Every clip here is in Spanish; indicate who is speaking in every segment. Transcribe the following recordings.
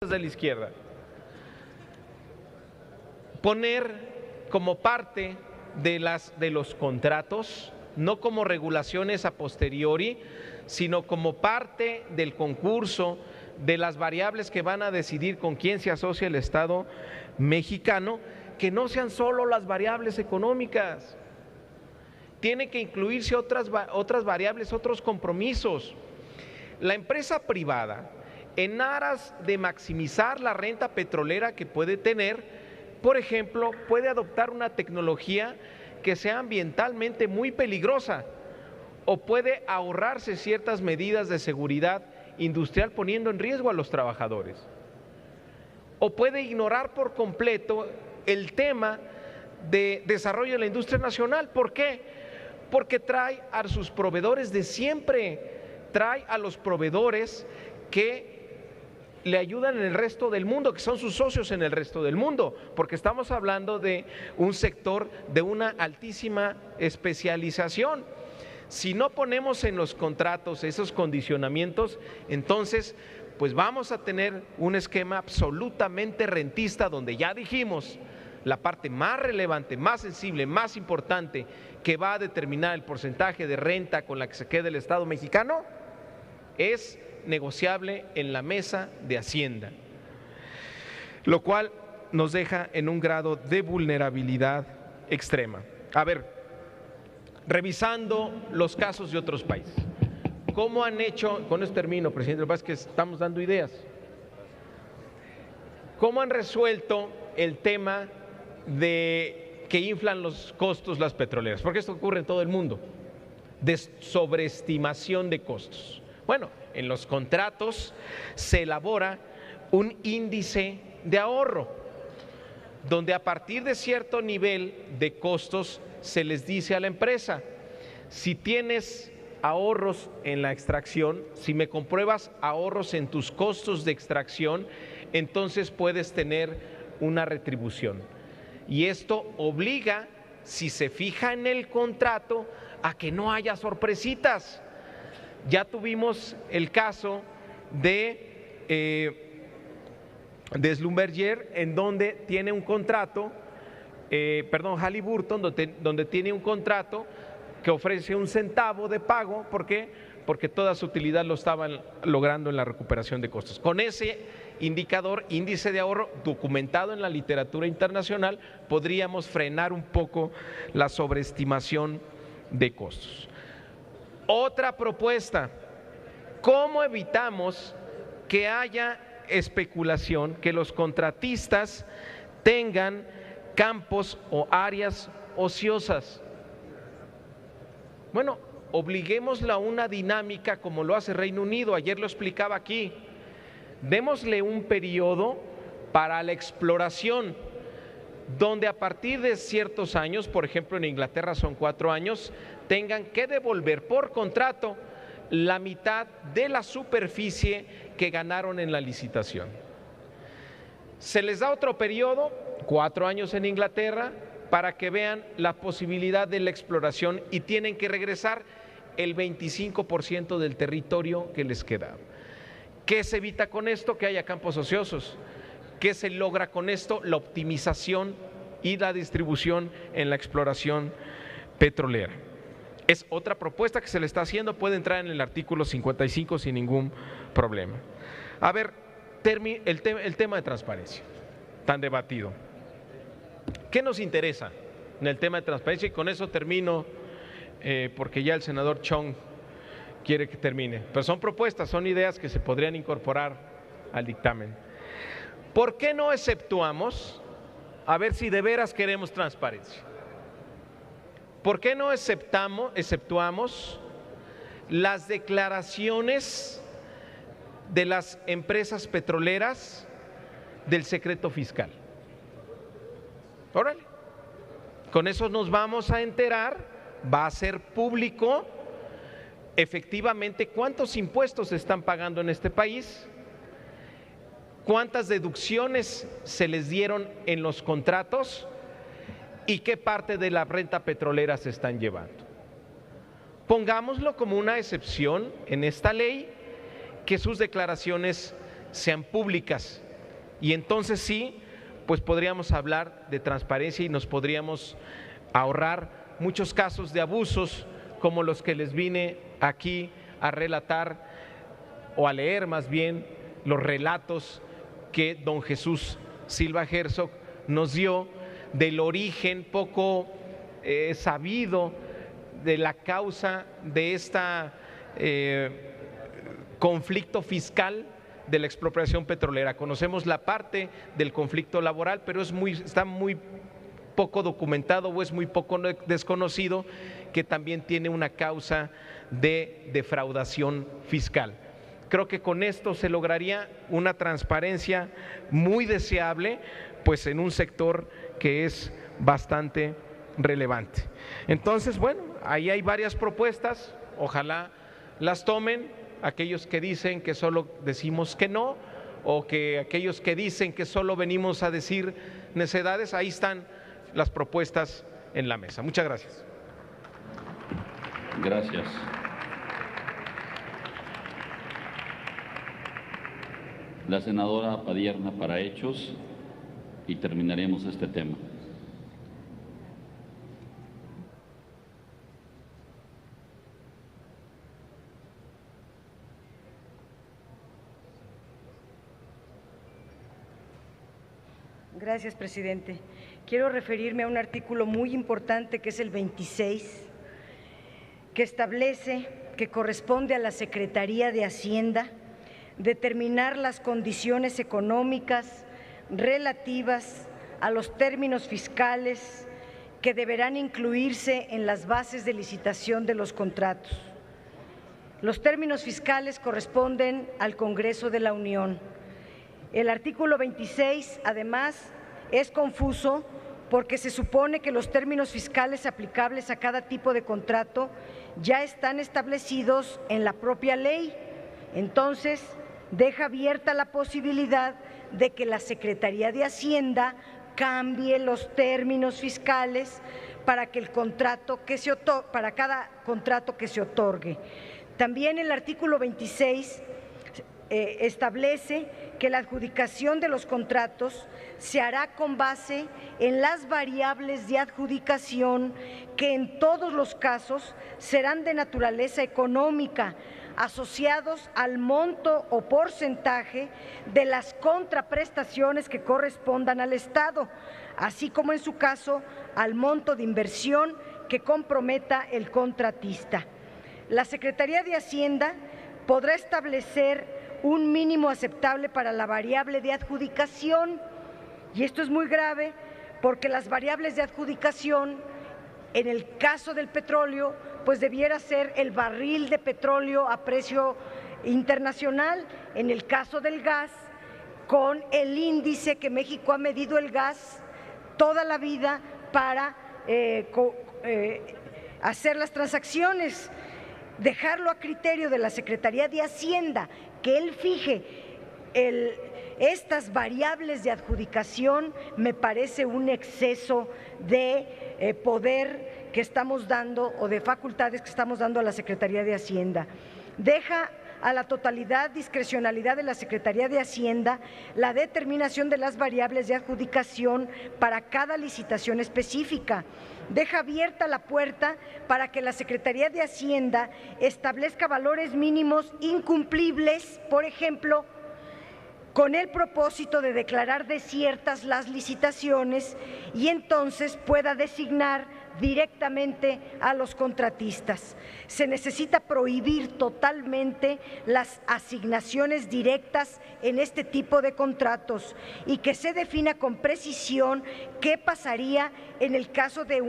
Speaker 1: de la izquierda. Poner como parte de los contratos, no como regulaciones a posteriori, sino como parte del concurso, de las variables que van a decidir con quién se asocia el Estado mexicano, que no sean solo las variables económicas. Tienen que incluirse otras variables, otros compromisos. La empresa privada, en aras de maximizar la renta petrolera que puede tener, por ejemplo, puede adoptar una tecnología que sea ambientalmente muy peligrosa o puede ahorrarse ciertas medidas de seguridad industrial poniendo en riesgo a los trabajadores. O puede ignorar por completo el tema de desarrollo de la industria nacional. ¿Por qué? Porque trae a sus proveedores de siempre, trae a los proveedores que le ayudan en el resto del mundo, que son sus socios en el resto del mundo, porque estamos hablando de un sector de una altísima especialización. Si no ponemos en los contratos esos condicionamientos, entonces pues vamos a tener un esquema absolutamente rentista, donde ya dijimos, la parte más relevante, más sensible, más importante, que va a determinar el porcentaje de renta con la que se quede el Estado mexicano, es negociable en la mesa de Hacienda, lo cual nos deja en un grado de vulnerabilidad extrema. A ver, revisando los casos de otros países, ¿cómo han hecho? Con esto termino, presidente, lo que pasa es que estamos dando ideas. ¿Cómo han resuelto el tema de que inflan los costos las petroleras? Porque esto ocurre en todo el mundo, de sobreestimación de costos. Bueno, en los contratos se elabora un índice de ahorro, donde a partir de cierto nivel de costos se les dice a la empresa: si tienes ahorros en la extracción, si me compruebas ahorros en tus costos de extracción, entonces puedes tener una retribución. Y esto obliga, si se fija en el contrato, a que no haya sorpresitas. Ya tuvimos el caso de Schlumberger, en donde tiene un contrato, Halliburton, donde tiene un contrato que ofrece un centavo de pago. ¿Por qué? Porque toda su utilidad lo estaban logrando en la recuperación de costos. Con ese indicador, índice de ahorro, documentado en la literatura internacional, podríamos frenar un poco la sobreestimación de costos. Otra propuesta: ¿cómo evitamos que haya especulación, que los contratistas tengan campos o áreas ociosas? Bueno, obliguémosla a una dinámica como lo hace Reino Unido. Ayer lo explicaba aquí. Démosle un periodo para la exploración, donde a partir de ciertos años, por ejemplo en Inglaterra son 4 años, tengan que devolver por contrato la mitad de la superficie que ganaron en la licitación. Se les da otro periodo, 4 años en Inglaterra, para que vean la posibilidad de la exploración, y tienen que regresar el 25% del territorio que les queda. ¿Qué se evita con esto? Que haya campos ociosos. ¿Qué se logra con esto? La optimización y la distribución en la exploración petrolera. Es otra propuesta que se le está haciendo, puede entrar en el artículo 55 sin ningún problema. A ver, el tema de transparencia, tan debatido. ¿Qué nos interesa en el tema de transparencia? Y con eso termino, porque ya el senador Chong quiere que termine. Pero son propuestas, son ideas que se podrían incorporar al dictamen. ¿Por qué no exceptuamos? A ver si de veras queremos transparencia. ¿Por qué no exceptuamos las declaraciones de las empresas petroleras del secreto fiscal? Órale, con eso nos vamos a enterar, va a ser público efectivamente cuántos impuestos se están pagando en este país, cuántas deducciones se les dieron en los contratos y qué parte de la renta petrolera se están llevando. Pongámoslo como una excepción en esta ley, que sus declaraciones sean públicas. Y entonces sí, pues podríamos hablar de transparencia y nos podríamos ahorrar muchos casos de abusos como los que les vine aquí a relatar o a leer más bien los relatos que don Jesús Silva Herzog nos dio del origen poco sabido de la causa de esta conflicto fiscal de la expropiación petrolera. Conocemos la parte del conflicto laboral, pero está muy poco documentado o es muy poco desconocido que también tiene una causa de defraudación fiscal. Creo que con esto se lograría una transparencia muy deseable, pues en un sector que es bastante relevante. Entonces, bueno, ahí hay varias propuestas, ojalá las tomen aquellos que dicen que solo decimos que no, o que aquellos que dicen que solo venimos a decir necedades. Ahí están las propuestas en la mesa. Muchas gracias.
Speaker 2: Gracias. La senadora Padierna para Hechos, y terminaremos este tema.
Speaker 3: Gracias, presidente. Quiero referirme a un artículo muy importante que es el 26, que establece que corresponde a la Secretaría de Hacienda determinar las condiciones económicas relativas a los términos fiscales que deberán incluirse en las bases de licitación de los contratos. Los términos fiscales corresponden al Congreso de la Unión. El artículo 26, además, es confuso porque se supone que los términos fiscales aplicables a cada tipo de contrato ya están establecidos en la propia ley. Entonces, deja abierta la posibilidad de que la Secretaría de Hacienda cambie los términos fiscales para que el contrato que se otorgue, para cada contrato que se otorgue. También el artículo 26 establece que la adjudicación de los contratos se hará con base en las variables de adjudicación que en todos los casos serán de naturaleza económica, asociados al monto o porcentaje de las contraprestaciones que correspondan al Estado, así como en su caso al monto de inversión que comprometa el contratista. La Secretaría de Hacienda podrá establecer un mínimo aceptable para la variable de adjudicación, y esto es muy grave porque las variables de adjudicación, en el caso del petróleo, pues debiera ser el barril de petróleo a precio internacional. En el caso del gas, con el índice que México ha medido el gas toda la vida para hacer las transacciones. Dejarlo a criterio de la Secretaría de Hacienda, que él fije estas variables de adjudicación, me parece un exceso de poder que estamos dando o de facultades que estamos dando a la Secretaría de Hacienda. Deja a la totalidad discrecionalidad de la Secretaría de Hacienda la determinación de las variables de adjudicación para cada licitación específica. Deja abierta la puerta para que la Secretaría de Hacienda establezca valores mínimos incumplibles, por ejemplo, con el propósito de declarar desiertas las licitaciones y entonces pueda designar directamente a los contratistas. Se necesita prohibir totalmente las asignaciones directas en este tipo de contratos y que se defina con precisión qué pasaría en el caso de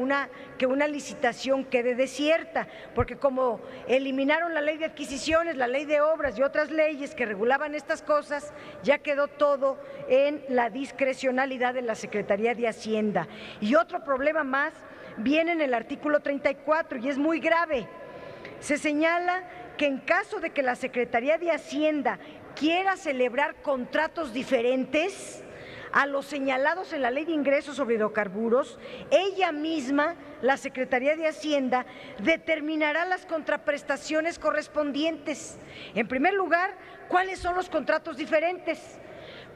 Speaker 3: que una licitación quede desierta, porque como eliminaron la ley de adquisiciones, la ley de obras y otras leyes que regulaban estas cosas, ya quedó todo en la discrecionalidad de la Secretaría de Hacienda. Y otro problema más viene en el artículo 34 y es muy grave. Se señala que en caso de que la Secretaría de Hacienda quiera celebrar contratos diferentes a los señalados en la Ley de Ingresos sobre Hidrocarburos, ella misma, la Secretaría de Hacienda, determinará las contraprestaciones correspondientes. En primer lugar, ¿cuáles son los contratos diferentes?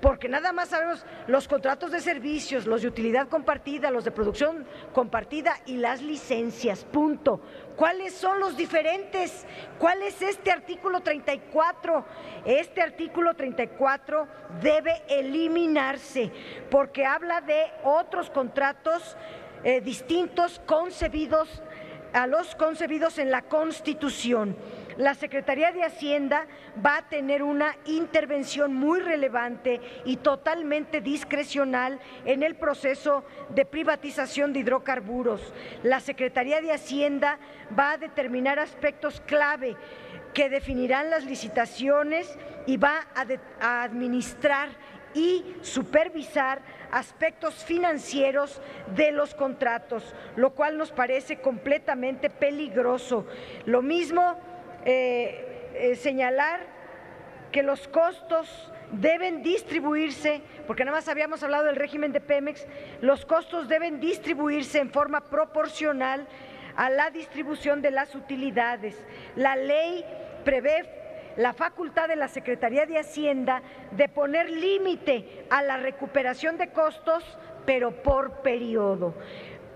Speaker 3: porque nada más sabemos los contratos de servicios, los de utilidad compartida, los de producción compartida y las licencias, punto. ¿Cuáles son los diferentes? ¿Cuál es este artículo 34? Este artículo 34 debe eliminarse porque habla de otros contratos distintos concebidos a los concebidos en la Constitución. La Secretaría de Hacienda va a tener una intervención muy relevante y totalmente discrecional en el proceso de privatización de hidrocarburos. La Secretaría de Hacienda va a determinar aspectos clave que definirán las licitaciones y va a administrar y supervisar aspectos financieros de los contratos, lo cual nos parece completamente peligroso. Lo mismo señalar que los costos deben distribuirse, porque nada más habíamos hablado del régimen de Pemex, los costos deben distribuirse en forma proporcional a la distribución de las utilidades. La ley prevé la facultad de la Secretaría de Hacienda de poner límite a la recuperación de costos, pero por periodo.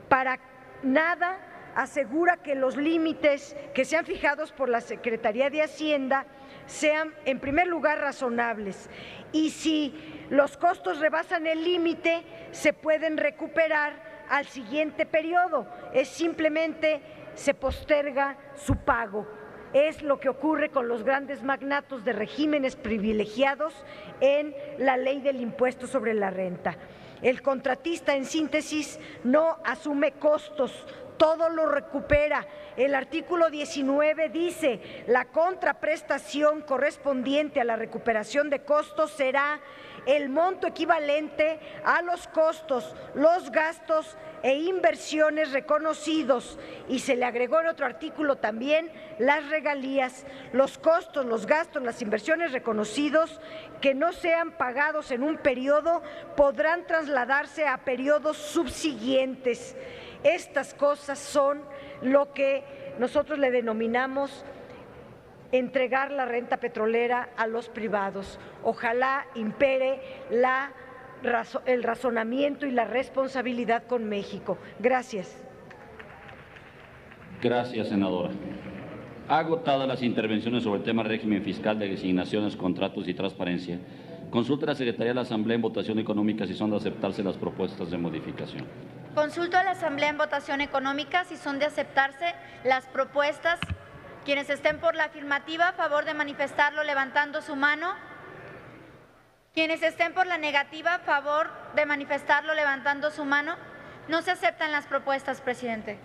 Speaker 3: Para nada asegura que los límites que sean fijados por la Secretaría de Hacienda sean, en primer lugar, razonables. Y si los costos rebasan el límite, se pueden recuperar al siguiente periodo. Es simplemente se posterga su pago. Es lo que ocurre con los grandes magnatos de regímenes privilegiados en la ley del impuesto sobre la renta. El contratista, en síntesis, no asume costos, todo lo recupera. El artículo 19 dice: la contraprestación correspondiente a la recuperación de costos será el monto equivalente a los costos, los gastos e inversiones reconocidos, y se le agregó en otro artículo también las regalías, los costos, los gastos, las inversiones reconocidos que no sean pagados en un periodo podrán trasladarse a periodos subsiguientes. Estas cosas son lo que nosotros le denominamos entregar la renta petrolera a los privados. Ojalá impere el razonamiento y la responsabilidad con México. Gracias.
Speaker 2: Gracias, senadora. Agotadas las intervenciones sobre el tema régimen fiscal de designaciones, contratos y transparencia, consulte a la Secretaría de la Asamblea en votación económica si son de aceptarse las propuestas de modificación.
Speaker 4: Consulto a la Asamblea en votación económica si son de aceptarse las propuestas. Quienes estén por la afirmativa, a favor de manifestarlo levantando su mano. Quienes estén por la negativa, a favor de manifestarlo levantando su mano. No se aceptan las propuestas, presidente.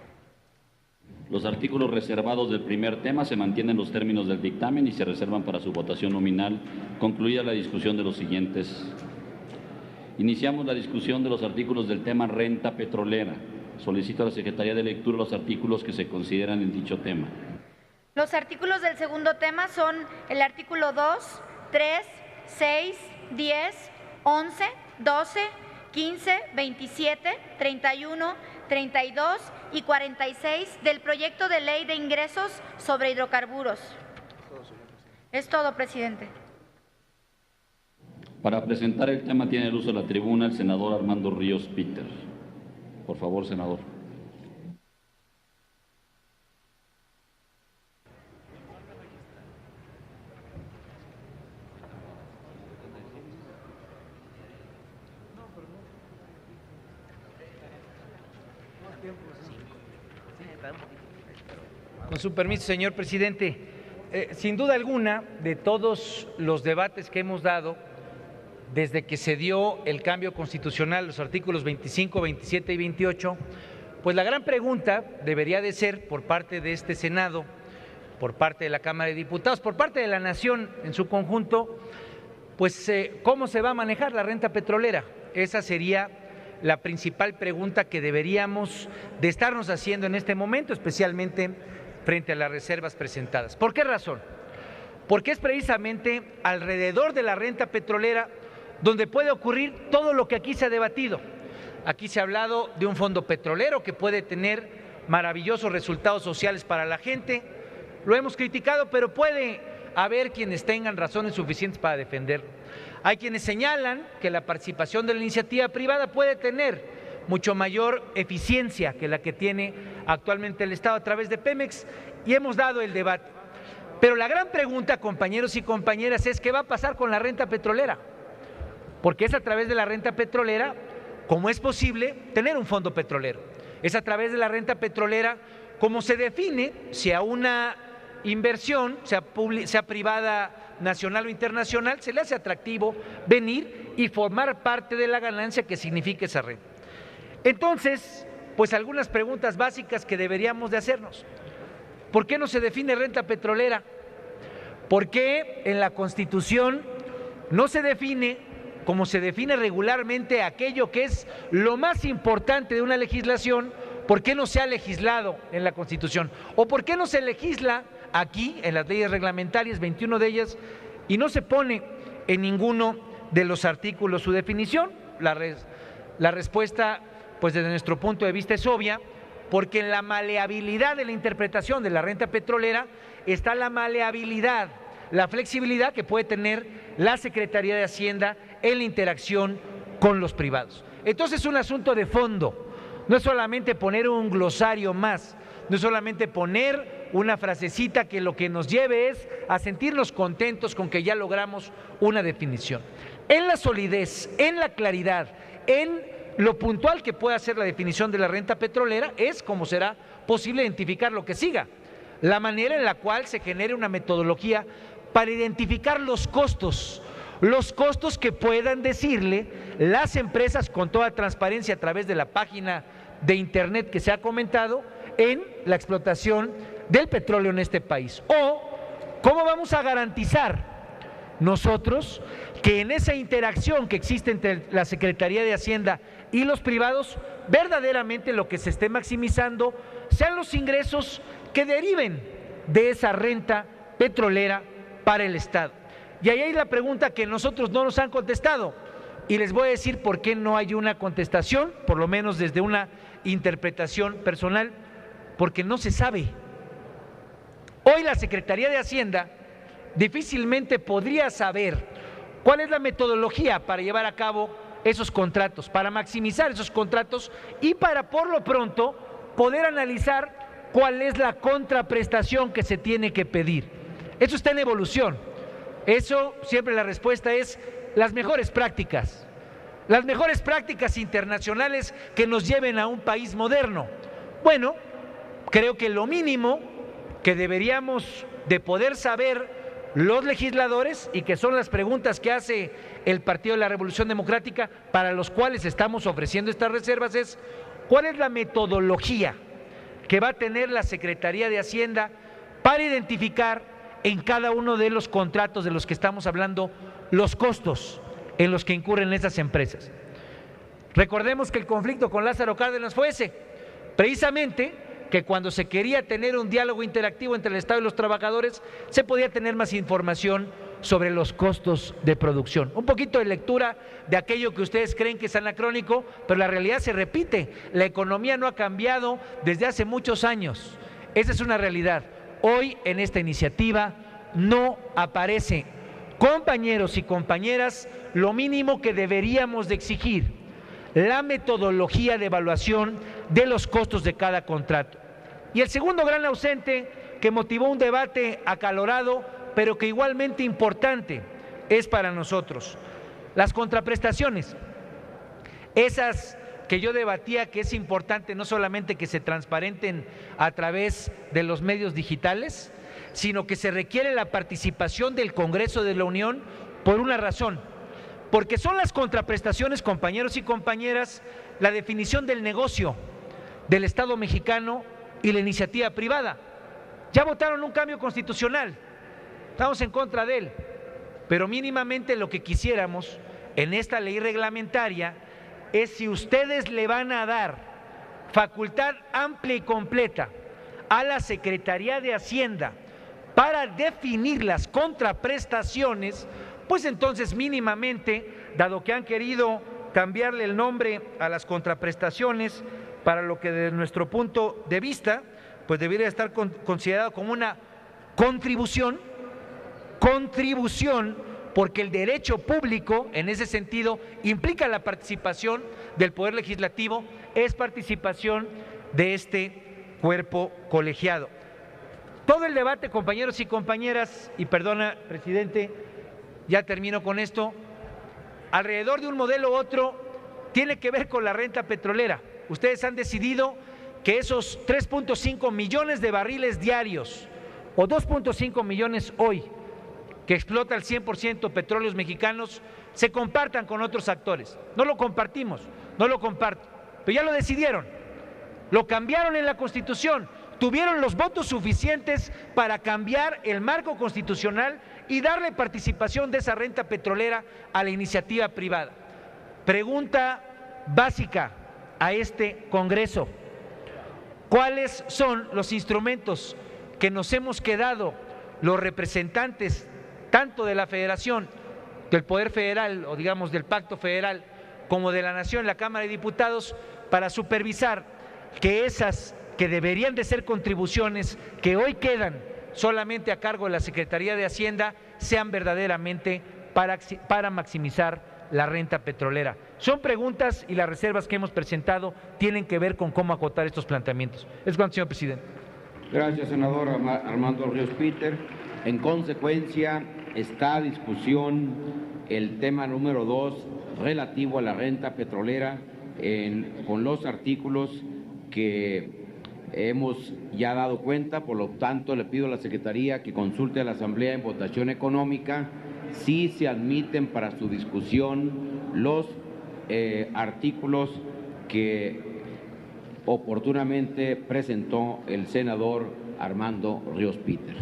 Speaker 2: Los artículos reservados del primer tema se mantienen los términos del dictamen y se reservan para su votación nominal, concluida la discusión de los siguientes. Iniciamos la discusión de los artículos del tema renta petrolera. Solicito a la Secretaría de Lectura los artículos que se consideran en dicho tema.
Speaker 4: Los artículos del segundo tema son el artículo 2, 3, 6, 10, 11, 12, 15, 27, 31, 32 y 46 del proyecto de ley de ingresos sobre hidrocarburos. Es todo, presidente.
Speaker 2: Para presentar el tema tiene el uso de la tribuna el senador Armando Ríos Peter. Por favor, senador.
Speaker 5: Con su permiso, señor presidente, sin duda alguna, de todos los debates que hemos dado desde que se dio el cambio constitucional, los artículos 25, 27 y 28, pues la gran pregunta debería de ser por parte de este Senado, por parte de la Cámara de Diputados, por parte de la Nación en su conjunto, pues ¿cómo se va a manejar la renta petrolera? Esa sería la principal pregunta que deberíamos de estarnos haciendo en este momento, especialmente frente a las reservas presentadas. ¿Por qué razón? Porque es precisamente alrededor de la renta petrolera donde puede ocurrir todo lo que aquí se ha debatido. Aquí se ha hablado de un fondo petrolero que puede tener maravillosos resultados sociales para la gente, lo hemos criticado, pero puede a ver quienes tengan razones suficientes para defenderlo. Hay quienes señalan que la participación de la iniciativa privada puede tener mucho mayor eficiencia que la que tiene actualmente el Estado a través de Pemex, y hemos dado el debate. Pero la gran pregunta, compañeros y compañeras, es ¿qué va a pasar con la renta petrolera? Porque es a través de la renta petrolera como es posible tener un fondo petrolero. Es a través de la renta petrolera como se define si a una inversión, sea privada, nacional o internacional, se le hace atractivo venir y formar parte de la ganancia que significa esa renta. Entonces, pues algunas preguntas básicas que deberíamos de hacernos. ¿Por qué no se define renta petrolera? ¿Por qué en la Constitución no se define como se define regularmente aquello que es lo más importante de una legislación? ¿Por qué no se ha legislado en la Constitución? ¿O por qué no se legisla aquí en las leyes reglamentarias, 21 de ellas, y no se pone en ninguno de los artículos su definición? La respuesta, pues desde nuestro punto de vista es obvia, porque en la maleabilidad de la interpretación de la renta petrolera está la maleabilidad, la flexibilidad que puede tener la Secretaría de Hacienda en la interacción con los privados. Entonces es un asunto de fondo, no es solamente poner un glosario más, no es solamente poner una frasecita que lo que nos lleve es a sentirnos contentos con que ya logramos una definición. En la solidez, en la claridad, en lo puntual que pueda ser la definición de la renta petrolera es como será posible identificar lo que siga, la manera en la cual se genere una metodología para identificar los costos que puedan decirle las empresas con toda transparencia a través de la página de internet que se ha comentado en la explotación del petróleo en este país. O cómo vamos a garantizar nosotros que en esa interacción que existe entre la Secretaría de Hacienda y los privados, verdaderamente lo que se esté maximizando sean los ingresos que deriven de esa renta petrolera para el Estado. Y ahí hay la pregunta que nosotros no nos han contestado, y les voy a decir por qué no hay una contestación, por lo menos desde una interpretación personal, porque no se sabe. Hoy la Secretaría de Hacienda difícilmente podría saber cuál es la metodología para llevar a cabo esos contratos, para maximizar esos contratos y para por lo pronto poder analizar cuál es la contraprestación que se tiene que pedir. Eso está en evolución. Eso siempre la respuesta es las mejores prácticas internacionales que nos lleven a un país moderno. Bueno, creo que lo mínimo que deberíamos de poder saber los legisladores, y que son las preguntas que hace el Partido de la Revolución Democrática, para los cuales estamos ofreciendo estas reservas, es ¿cuál es la metodología que va a tener la Secretaría de Hacienda para identificar en cada uno de los contratos de los que estamos hablando los costos en los que incurren esas empresas? Recordemos que el conflicto con Lázaro Cárdenas fue ese, precisamente que cuando se quería tener un diálogo interactivo entre el Estado y los trabajadores, se podía tener más información sobre los costos de producción. Un poquito de lectura de aquello que ustedes creen que es anacrónico, pero la realidad se repite. La economía no ha cambiado desde hace muchos años. Esa es una realidad. Hoy en esta iniciativa no aparece, compañeros y compañeras, lo mínimo que deberíamos de exigir: la metodología de evaluación de los costos de cada contrato. Y el segundo gran ausente que motivó un debate acalorado, pero que igualmente importante es para nosotros, las contraprestaciones. Esas que yo debatía que es importante no solamente que se transparenten a través de los medios digitales, sino que se requiere la participación del Congreso de la Unión por una razón. Porque son las contraprestaciones, compañeros y compañeras, la definición del negocio del Estado mexicano y la iniciativa privada. Ya votaron un cambio constitucional, estamos en contra de él, pero mínimamente lo que quisiéramos en esta ley reglamentaria es, si ustedes le van a dar facultad amplia y completa a la Secretaría de Hacienda para definir las contraprestaciones, pues entonces mínimamente, dado que han querido cambiarle el nombre a las contraprestaciones, para lo que desde nuestro punto de vista, pues debería estar considerado como una contribución, contribución, porque el derecho público, en ese sentido, implica la participación del Poder Legislativo, es participación de este cuerpo colegiado. Todo el debate, compañeros y compañeras, y perdona, presidente, ya termino con esto, alrededor de un modelo u otro, tiene que ver con la renta petrolera. Ustedes han decidido que esos 3.5 millones de barriles diarios, o 2.5 millones hoy, que explota el 100% petróleos mexicanos, se compartan con otros actores. No lo compartimos, no lo comparto, pero ya lo decidieron, lo cambiaron en la Constitución, tuvieron los votos suficientes para cambiar el marco constitucional y darle participación de esa renta petrolera a la iniciativa privada. Pregunta básica a este Congreso: ¿cuáles son los instrumentos que nos hemos quedado los representantes tanto de la Federación, del Poder Federal o digamos del Pacto Federal, como de la Nación en la Cámara de Diputados para supervisar que esas que deberían de ser contribuciones que hoy quedan solamente a cargo de la Secretaría de Hacienda sean verdaderamente para maximizar la renta petrolera? Son preguntas y las reservas que hemos presentado tienen que ver con cómo acotar estos planteamientos. Es cuanto, señor presidente.
Speaker 6: Gracias, senador Armando Ríos Peter. En consecuencia, está a discusión el tema número 2 relativo a la renta petrolera con los artículos que hemos ya dado cuenta. Por lo tanto, le pido a la Secretaría que consulte a la Asamblea en votación económica si se admiten para su discusión los artículos que oportunamente presentó el senador Armando Ríos Peter.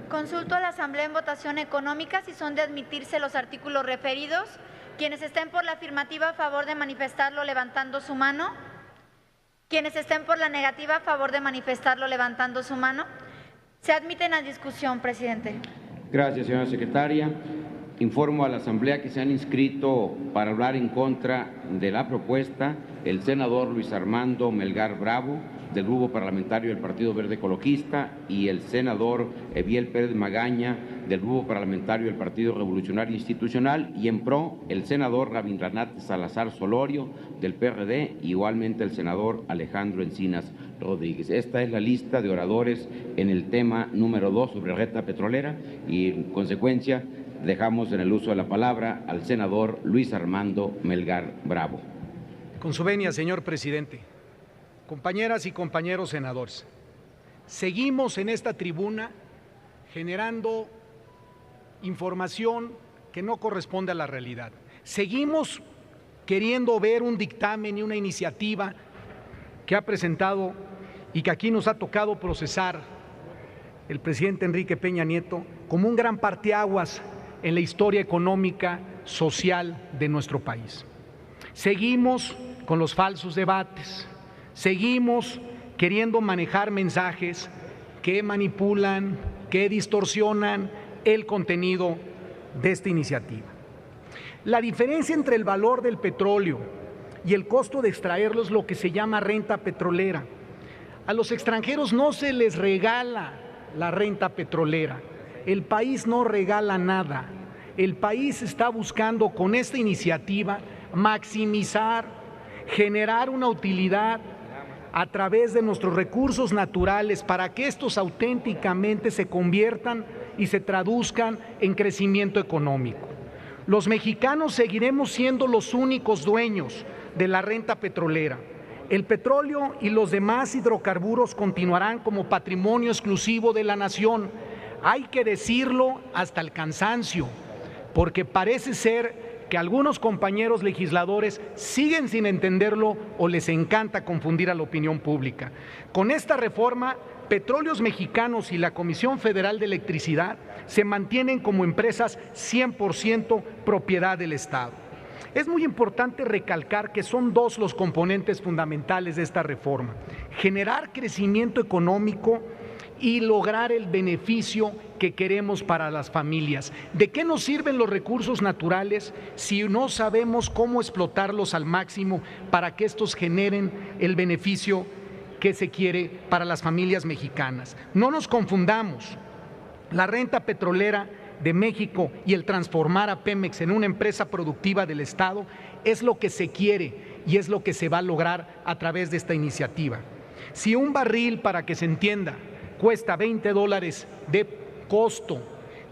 Speaker 4: Consulto a la Asamblea en votación económica si son de admitirse los artículos referidos. Quienes estén por la afirmativa, a favor de manifestarlo levantando su mano. Quienes estén por la negativa, a favor de manifestarlo levantando su mano. Se admiten a discusión, presidente.
Speaker 6: Gracias, señora secretaria. Informo a la Asamblea que se han inscrito para hablar en contra de la propuesta el senador Luis Armando Melgar Bravo, del Grupo Parlamentario del Partido Verde Ecologista, y el senador Eviel Pérez Magaña, del Grupo Parlamentario del Partido Revolucionario Institucional, y en pro el senador Rabindranath Salazar Solorio, del PRD, y igualmente el senador Alejandro Encinas Rodríguez. Esta es la lista de oradores en el tema número 2 sobre renta petrolera y, en consecuencia, dejamos en el uso de la palabra al senador Luis Armando Melgar Bravo.
Speaker 7: Con su venia, señor presidente. Compañeras y compañeros senadores, seguimos en esta tribuna generando información que no corresponde a la realidad. Seguimos queriendo ver un dictamen y una iniciativa que ha presentado y que aquí nos ha tocado procesar el presidente Enrique Peña Nieto como un gran parteaguas en la historia económica, social de nuestro país. Seguimos con los falsos debates. Seguimos queriendo manejar mensajes que manipulan, que distorsionan el contenido de esta iniciativa. La diferencia entre el valor del petróleo y el costo de extraerlo es lo que se llama renta petrolera. A los extranjeros no se les regala la renta petrolera. El país no regala nada. El país está buscando con esta iniciativa maximizar, generar una utilidad a través de nuestros recursos naturales para que estos auténticamente se conviertan y se traduzcan en crecimiento económico. Los mexicanos seguiremos siendo los únicos dueños de la renta petrolera. El petróleo y los demás hidrocarburos continuarán como patrimonio exclusivo de la nación. Hay que decirlo hasta el cansancio, porque parece ser que algunos compañeros legisladores siguen sin entenderlo o les encanta confundir a la opinión pública. Con esta reforma, Petróleos Mexicanos y la Comisión Federal de Electricidad se mantienen como empresas 100% propiedad del Estado. Es muy importante recalcar que son dos los componentes fundamentales de esta reforma: generar crecimiento económico y lograr el beneficio que queremos para las familias. ¿De qué nos sirven los recursos naturales si no sabemos cómo explotarlos al máximo para que estos generen el beneficio que se quiere para las familias mexicanas? No nos confundamos. La renta petrolera de México y el transformar a Pemex en una empresa productiva del Estado es lo que se quiere y es lo que se va a lograr a través de esta iniciativa. Si un barril, para que se entienda, cuesta $20 de costo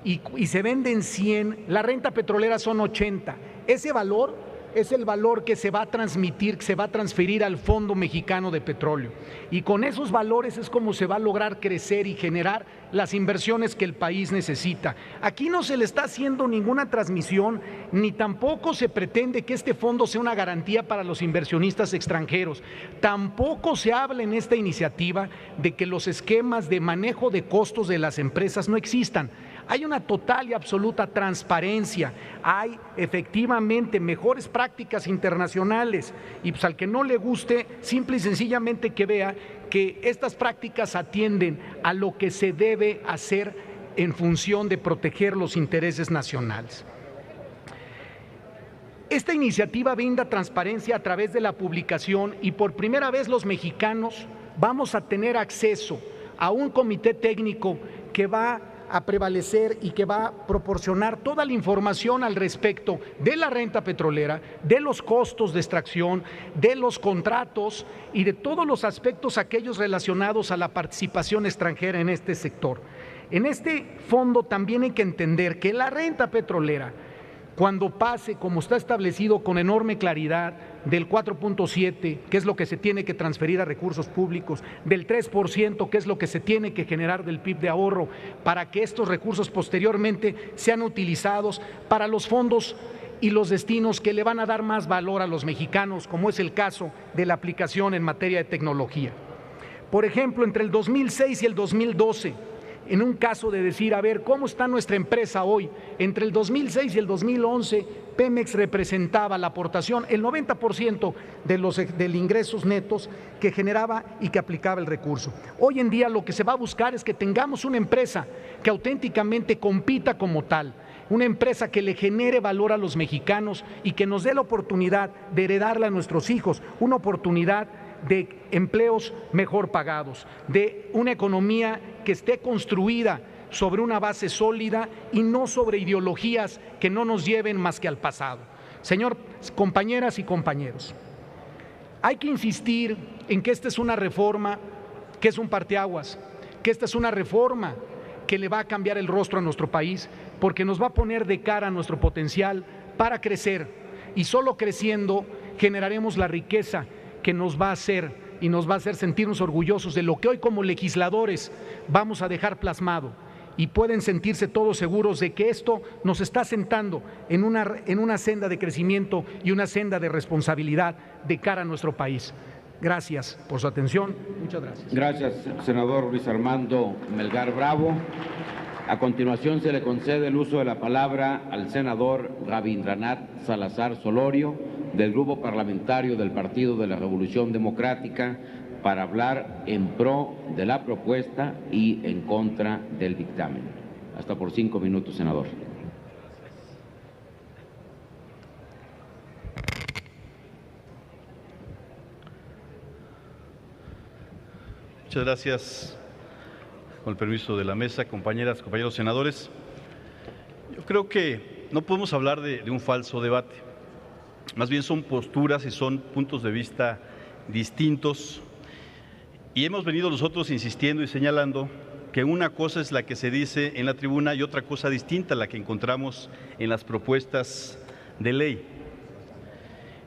Speaker 7: y se vende en 100, la renta petrolera son 80. Ese valor es el valor que se va a transmitir, que se va a transferir al Fondo Mexicano de Petróleo. Y con esos valores es como se va a lograr crecer y generar las inversiones que el país necesita. Aquí no se le está haciendo ninguna transmisión, ni tampoco se pretende que este fondo sea una garantía para los inversionistas extranjeros. Tampoco se habla en esta iniciativa de que los esquemas de manejo de costos de las empresas no existan. Hay una total y absoluta transparencia, hay efectivamente mejores prácticas internacionales y pues al que no le guste, simple y sencillamente que vea que estas prácticas atienden a lo que se debe hacer en función de proteger los intereses nacionales. Esta iniciativa brinda transparencia a través de la publicación y por primera vez los mexicanos vamos a tener acceso a un comité técnico que va a prevalecer y que va a proporcionar toda la información al respecto de la renta petrolera, de los costos de extracción, de los contratos y de todos los aspectos aquellos relacionados a la participación extranjera en este sector. En este fondo también hay que entender que la renta petrolera, cuando pase, como está establecido con enorme claridad, del 4.7, que es lo que se tiene que transferir a recursos públicos, del 3%, que es lo que se tiene que generar del PIB de ahorro, para que estos recursos posteriormente sean utilizados para los fondos y los destinos que le van a dar más valor a los mexicanos, como es el caso de la aplicación en materia de tecnología. Por ejemplo, entre el 2006 y el 2012, en un caso de decir, a ver, ¿cómo está nuestra empresa hoy? Entre el 2006 y el 2011, Pemex representaba la aportación, el 90% de los ingresos netos que generaba y que aplicaba el recurso. Hoy en día lo que se va a buscar es que tengamos una empresa que auténticamente compita como tal, una empresa que le genere valor a los mexicanos y que nos dé la oportunidad de heredarla a nuestros hijos, una oportunidad de empleos mejor pagados, de una economía que esté construida sobre una base sólida y no sobre ideologías que no nos lleven más que al pasado. Señor, compañeras y compañeros, hay que insistir en que esta es una reforma que es un parteaguas, que esta es una reforma que le va a cambiar el rostro a nuestro país, porque nos va a poner de cara a nuestro potencial para crecer, y solo creciendo generaremos la riqueza que nos va a hacer y nos va a hacer sentirnos orgullosos de lo que hoy como legisladores vamos a dejar plasmado, y pueden sentirse todos seguros de que esto nos está sentando en una senda de crecimiento y una senda de responsabilidad de cara a nuestro país. Gracias por su atención. Muchas gracias.
Speaker 6: Gracias, senador Luis Armando Melgar Bravo. A continuación se le concede el uso de la palabra al senador Rabindranath Salazar Solorio, del Grupo Parlamentario del Partido de la Revolución Democrática, para hablar en pro de la propuesta y en contra del dictamen. Hasta por 5 minutos, senador.
Speaker 8: Muchas gracias. Con el permiso de la mesa, compañeras, compañeros senadores, yo creo que no podemos hablar de un falso debate. Más bien son posturas y son puntos de vista distintos, y hemos venido nosotros insistiendo y señalando que una cosa es la que se dice en la tribuna y otra cosa distinta la que encontramos en las propuestas de ley.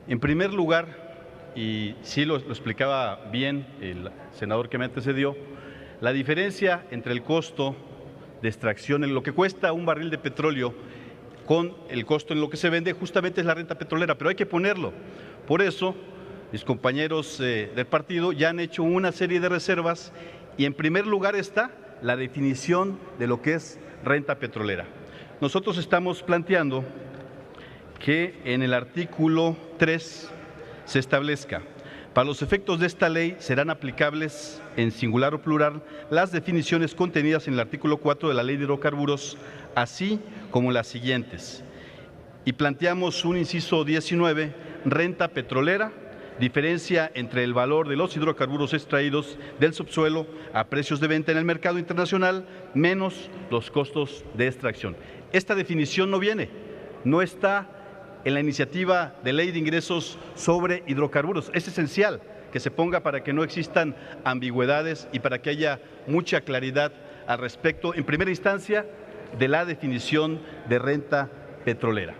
Speaker 8: En primer lugar, y sí lo explicaba bien el senador que me antecedió, la diferencia entre el costo de extracción, en lo que cuesta un barril de petróleo, con el costo en lo que se vende, justamente es la renta petrolera, pero hay que ponerlo. Por eso, mis compañeros del partido ya han hecho una serie de reservas, y en primer lugar está la definición de lo que es renta petrolera. Nosotros estamos planteando que en el artículo 3 se establezca: para los efectos de esta ley serán aplicables en singular o plural las definiciones contenidas en el artículo 4 de la Ley de Hidrocarburos, así como las siguientes. Y planteamos un inciso 19, renta petrolera, diferencia entre el valor de los hidrocarburos extraídos del subsuelo a precios de venta en el mercado internacional menos los costos de extracción. esta definición no está en la iniciativa de ley de ingresos sobre hidrocarburos. Es esencial que se ponga para que no existan ambigüedades y para que haya mucha claridad al respecto, en primera instancia, de la definición de renta petrolera.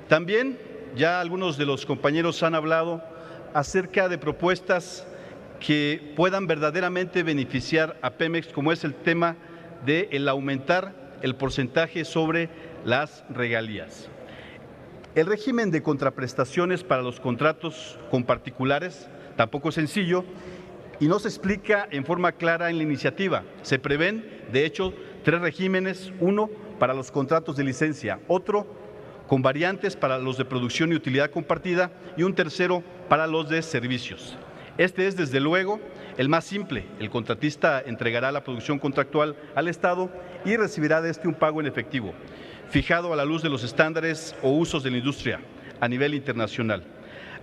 Speaker 8: También ya algunos de los compañeros han hablado acerca de propuestas que puedan verdaderamente beneficiar a Pemex, como es el tema de el aumentar el porcentaje sobre las regalías. El régimen de contraprestaciones para los contratos con particulares tampoco es sencillo y no se explica en forma clara en la iniciativa. Se prevén, de hecho, 3 regímenes: uno para los contratos de licencia, otro con variantes para los de producción y utilidad compartida y un tercero para los de servicios. Este es, desde luego, el más simple. El contratista entregará la producción contractual al Estado y recibirá de este un pago en efectivo, fijado a la luz de los estándares o usos de la industria a nivel internacional.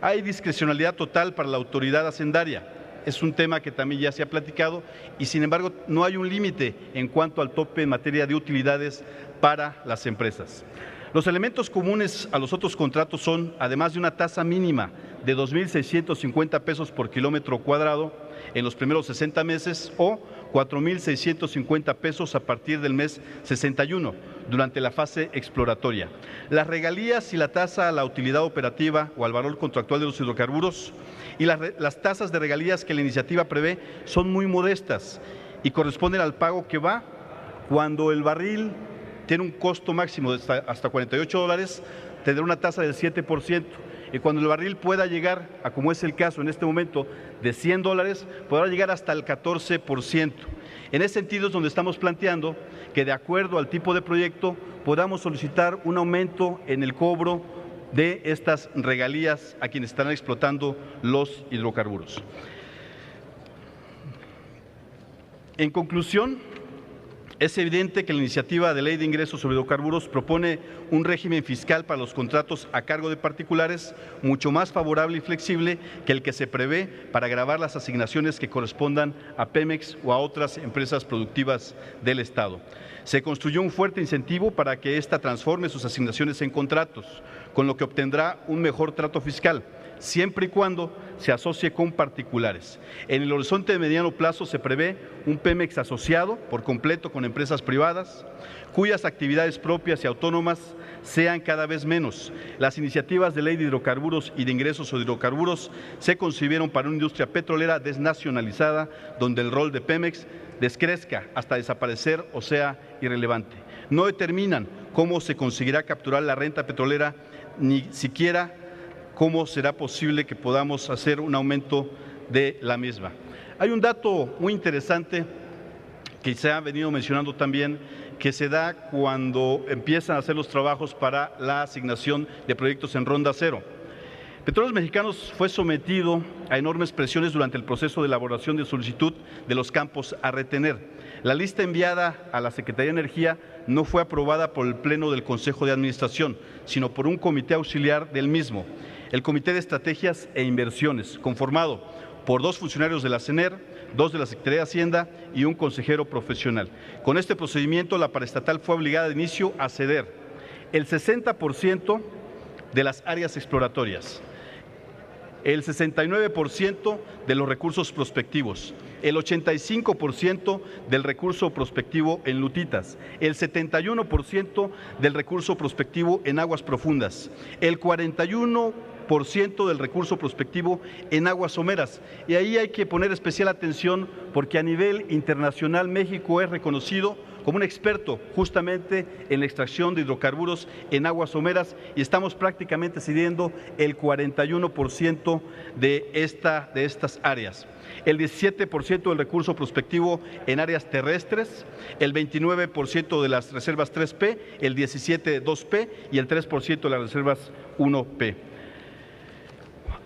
Speaker 8: Hay discrecionalidad total para la autoridad hacendaria. Es un tema que también ya se ha platicado y, sin embargo, no hay un límite en cuanto al tope en materia de utilidades para las empresas. Los elementos comunes a los otros contratos son, además de una tasa mínima de 2.650 pesos por kilómetro cuadrado en los primeros 60 meses o 4.650 pesos a partir del mes 61 durante la fase exploratoria. Las regalías y la tasa a la utilidad operativa o al valor contractual de los hidrocarburos y las tasas de regalías que la iniciativa prevé son muy modestas y corresponden al pago que va cuando el barril tiene un costo máximo de hasta $48, tendrá una tasa del 7%. Y cuando el barril pueda llegar a, como es el caso en este momento, de $100, podrá llegar hasta el 14%. En ese sentido es donde estamos planteando que, de acuerdo al tipo de proyecto, podamos solicitar un aumento en el cobro de estas regalías a quienes estarán explotando los hidrocarburos. En conclusión, es evidente que la iniciativa de ley de ingresos sobre hidrocarburos propone un régimen fiscal para los contratos a cargo de particulares mucho más favorable y flexible que el que se prevé para gravar las asignaciones que correspondan a Pemex o a otras empresas productivas del Estado. Se construyó un fuerte incentivo para que ésta transforme sus asignaciones en contratos, con lo que obtendrá un mejor trato fiscal, siempre y cuando se asocie con particulares. En el horizonte de mediano plazo se prevé un Pemex asociado por completo con empresas privadas, cuyas actividades propias y autónomas sean cada vez menos. Las iniciativas de ley de hidrocarburos y de ingresos sobre hidrocarburos se concibieron para una industria petrolera desnacionalizada, donde el rol de Pemex descrezca hasta desaparecer o sea irrelevante. No determinan cómo se conseguirá capturar la renta petrolera, ni siquiera cómo será posible que podamos hacer un aumento de la misma. Hay un dato muy interesante que se ha venido mencionando también, que se da cuando empiezan a hacer los trabajos para la asignación de proyectos en ronda cero. Petróleos Mexicanos fue sometido a enormes presiones durante el proceso de elaboración de solicitud de los campos a retener. La lista enviada a la Secretaría de Energía no fue aprobada por el Pleno del Consejo de Administración, sino por un comité auxiliar del mismo, el Comité de Estrategias e Inversiones, conformado por 2 funcionarios de la CENER, 2 de la Secretaría de Hacienda y un consejero profesional. Con este procedimiento, la paraestatal fue obligada de inicio a ceder el 60% de las áreas exploratorias, el 69% de los recursos prospectivos, el 85% del recurso prospectivo en lutitas, el 71% del recurso prospectivo en aguas profundas, el 41% del recurso prospectivo en aguas someras. Y ahí hay que poner especial atención porque a nivel internacional México es reconocido como un experto justamente en la extracción de hidrocarburos en aguas someras y estamos prácticamente cediendo el 41% de estas áreas. El 17% del recurso prospectivo en áreas terrestres, el 29% de las reservas 3P, el 17% 2P y el 3% de las reservas 1P.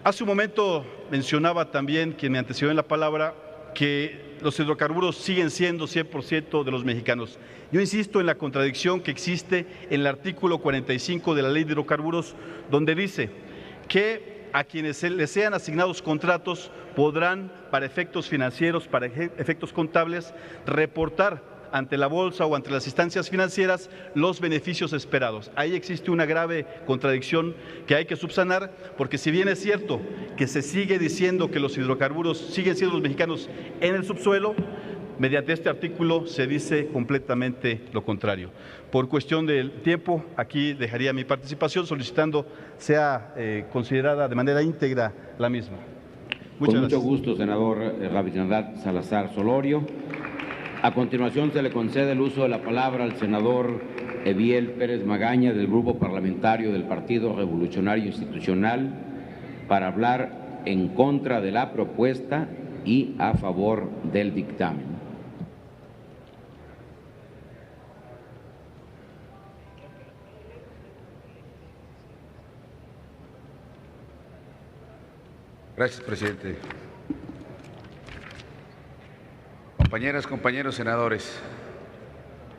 Speaker 8: Hace un momento mencionaba también quien me antecedió en la palabra que los hidrocarburos siguen siendo 100% de los mexicanos. Yo insisto en la contradicción que existe en el artículo 45 de la Ley de Hidrocarburos, donde dice que a quienes les sean asignados contratos podrán, para efectos financieros, para efectos contables, reportar ante la bolsa o ante las instancias financieras los beneficios esperados. Ahí existe una grave contradicción que hay que subsanar, porque si bien es cierto que se sigue diciendo que los hidrocarburos siguen siendo los mexicanos en el subsuelo, mediante este artículo se dice completamente lo contrario. Por cuestión del tiempo, aquí dejaría mi participación solicitando sea considerada de manera íntegra la misma.
Speaker 6: Con mucho gusto, senador Rabindranath Salazar Solorio. A continuación se le concede el uso de la palabra al senador Eviel Pérez Magaña del Grupo Parlamentario del Partido Revolucionario Institucional para hablar en contra de la propuesta y a favor del dictamen.
Speaker 9: Gracias, presidente. Compañeras, compañeros senadores,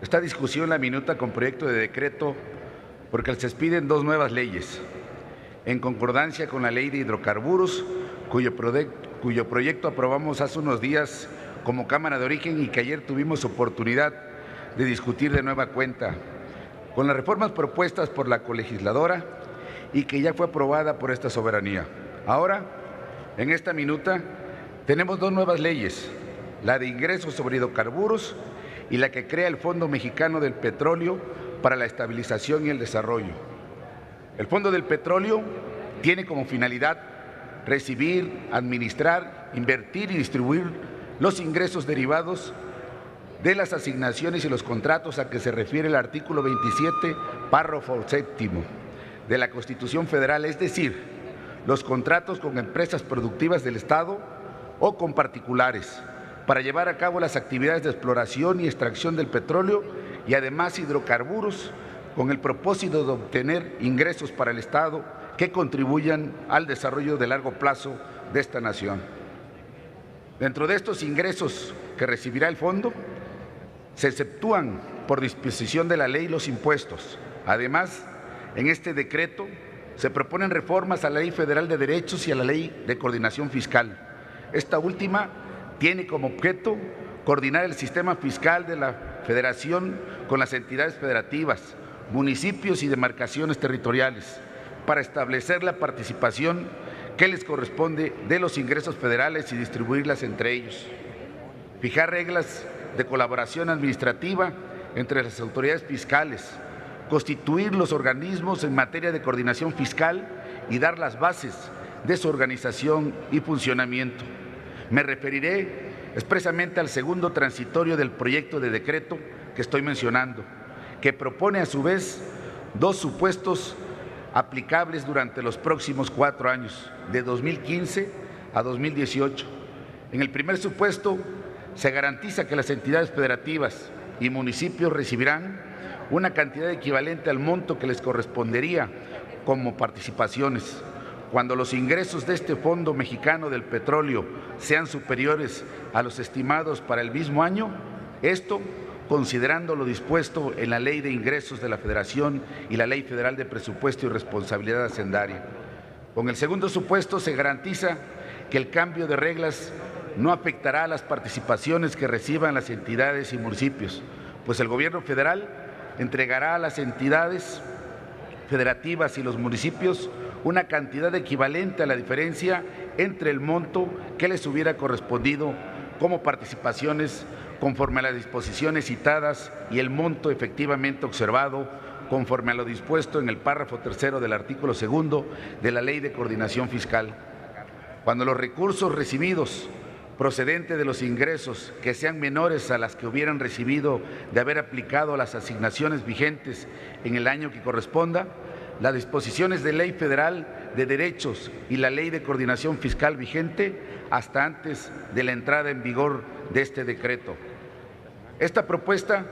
Speaker 9: esta discusión la minuta con proyecto de decreto porque se expiden dos nuevas leyes, en concordancia con la Ley de Hidrocarburos, cuyo proyecto aprobamos hace unos días como Cámara de Origen y que ayer tuvimos oportunidad de discutir de nueva cuenta, con las reformas propuestas por la colegisladora y que ya fue aprobada por esta soberanía. Ahora, en esta minuta tenemos dos nuevas leyes, la de ingresos sobre hidrocarburos y la que crea el Fondo Mexicano del Petróleo para la Estabilización y el Desarrollo. El Fondo del Petróleo tiene como finalidad recibir, administrar, invertir y distribuir los ingresos derivados de las asignaciones y los contratos a que se refiere el artículo 27, párrafo séptimo de la Constitución Federal, es decir, los contratos con empresas productivas del Estado o con particulares para llevar a cabo las actividades de exploración y extracción del petróleo y además hidrocarburos con el propósito de obtener ingresos para el Estado que contribuyan al desarrollo de largo plazo de esta nación. Dentro de estos ingresos que recibirá el fondo, se exceptúan por disposición de la ley los impuestos. Además, en este decreto se proponen reformas a la Ley Federal de Derechos y a la Ley de Coordinación Fiscal. Esta última tiene como objeto coordinar el sistema fiscal de la Federación con las entidades federativas, municipios y demarcaciones territoriales, para establecer la participación que les corresponde de los ingresos federales y distribuirlas entre ellos. Fijar reglas de colaboración administrativa entre las autoridades fiscales, constituir los organismos en materia de coordinación fiscal y dar las bases de su organización y funcionamiento. Me referiré expresamente al segundo transitorio del proyecto de decreto que estoy mencionando, que propone a su vez dos supuestos aplicables durante los próximos 4 años, de 2015 a 2018. En el primer supuesto, se garantiza que las entidades federativas y municipios recibirán una cantidad equivalente al monto que les correspondería como participaciones. Cuando los ingresos de este Fondo Mexicano del Petróleo sean superiores a los estimados para el mismo año, esto considerando lo dispuesto en la Ley de Ingresos de la Federación y la Ley Federal de Presupuesto y Responsabilidad Hacendaria. Con el segundo supuesto se garantiza que el cambio de reglas no afectará a las participaciones que reciban las entidades y municipios, pues el Gobierno federal entregará a las entidades federativas y los municipios una cantidad equivalente a la diferencia entre el monto que les hubiera correspondido como participaciones conforme a las disposiciones citadas y el monto efectivamente observado conforme a lo dispuesto en el párrafo tercero del artículo segundo de la Ley de Coordinación Fiscal. Cuando los recursos recibidos procedentes de los ingresos que sean menores a las que hubieran recibido de haber aplicado las asignaciones vigentes en el año que corresponda, las disposiciones de Ley Federal de Derechos y la Ley de Coordinación Fiscal vigente hasta antes de la entrada en vigor de este decreto. Esta propuesta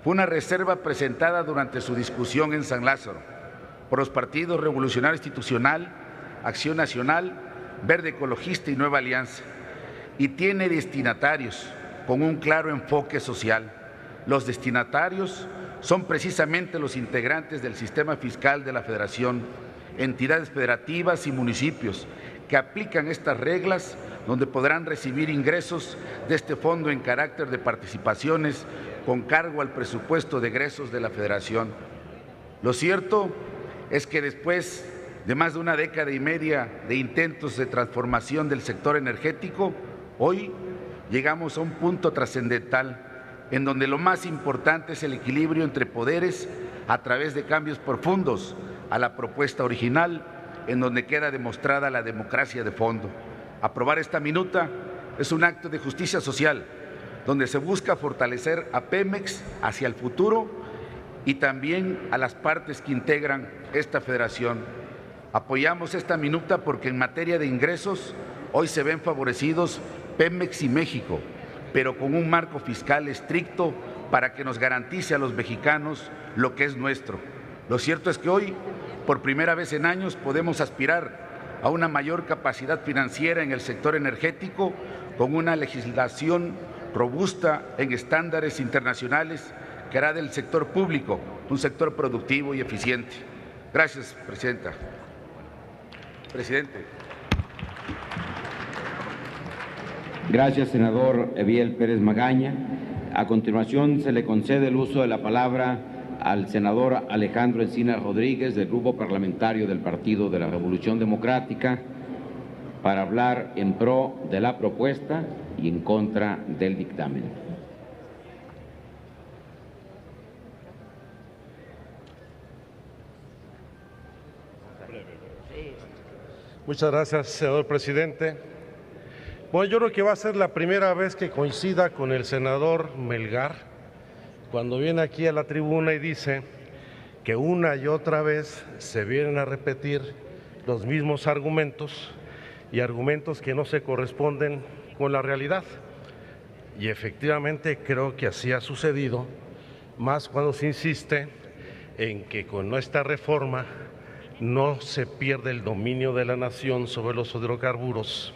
Speaker 9: fue una reserva presentada durante su discusión en San Lázaro por los partidos Revolucionario Institucional, Acción Nacional, Verde Ecologista y Nueva Alianza, y tiene destinatarios con un claro enfoque social. Los destinatarios son precisamente los integrantes del sistema fiscal de la Federación, entidades federativas y municipios que aplican estas reglas, donde podrán recibir ingresos de este fondo en carácter de participaciones con cargo al presupuesto de egresos de la Federación. Lo cierto es que después de más de una década y media de intentos de transformación del sector energético, hoy llegamos a un punto trascendental en donde lo más importante es el equilibrio entre poderes a través de cambios profundos a la propuesta original, en donde queda demostrada la democracia de fondo. Aprobar esta minuta es un acto de justicia social, donde se busca fortalecer a Pemex hacia el futuro y también a las partes que integran esta federación. Apoyamos esta minuta porque en materia de ingresos hoy se ven favorecidos Pemex y México, pero con un marco fiscal estricto para que nos garantice a los mexicanos lo que es nuestro. Lo cierto es que hoy, por primera vez en años, podemos aspirar a una mayor capacidad financiera en el sector energético con una legislación robusta en estándares internacionales que hará del sector público un sector productivo y eficiente. Gracias, Presidenta. Presidente.
Speaker 6: Gracias, senador Eviel Pérez Magaña. A continuación, se le concede el uso de la palabra al senador Alejandro Encinas Rodríguez, del Grupo Parlamentario del Partido de la Revolución Democrática, para hablar en pro de la propuesta y en contra del dictamen.
Speaker 10: Muchas gracias, senador presidente. Bueno, yo creo que va a ser la primera vez que coincida con el senador Melgar cuando viene aquí a la tribuna y dice que una y otra vez se vienen a repetir los mismos argumentos y argumentos que no se corresponden con la realidad. Y efectivamente creo que así ha sucedido, más cuando se insiste en que con esta reforma no se pierde el dominio de la nación sobre los hidrocarburos,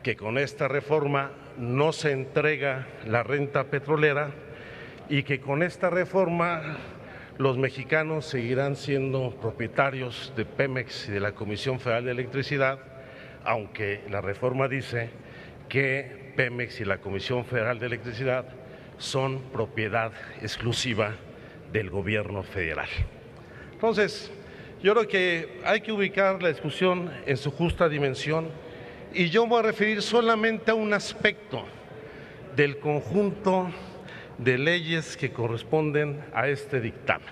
Speaker 10: que con esta reforma no se entrega la renta petrolera y que con esta reforma los mexicanos seguirán siendo propietarios de Pemex y de la Comisión Federal de Electricidad, aunque la reforma dice que Pemex y la Comisión Federal de Electricidad son propiedad exclusiva del gobierno federal. Entonces, yo creo que hay que ubicar la discusión en su justa dimensión y yo voy a referir solamente a un aspecto del conjunto de leyes que corresponden a este dictamen.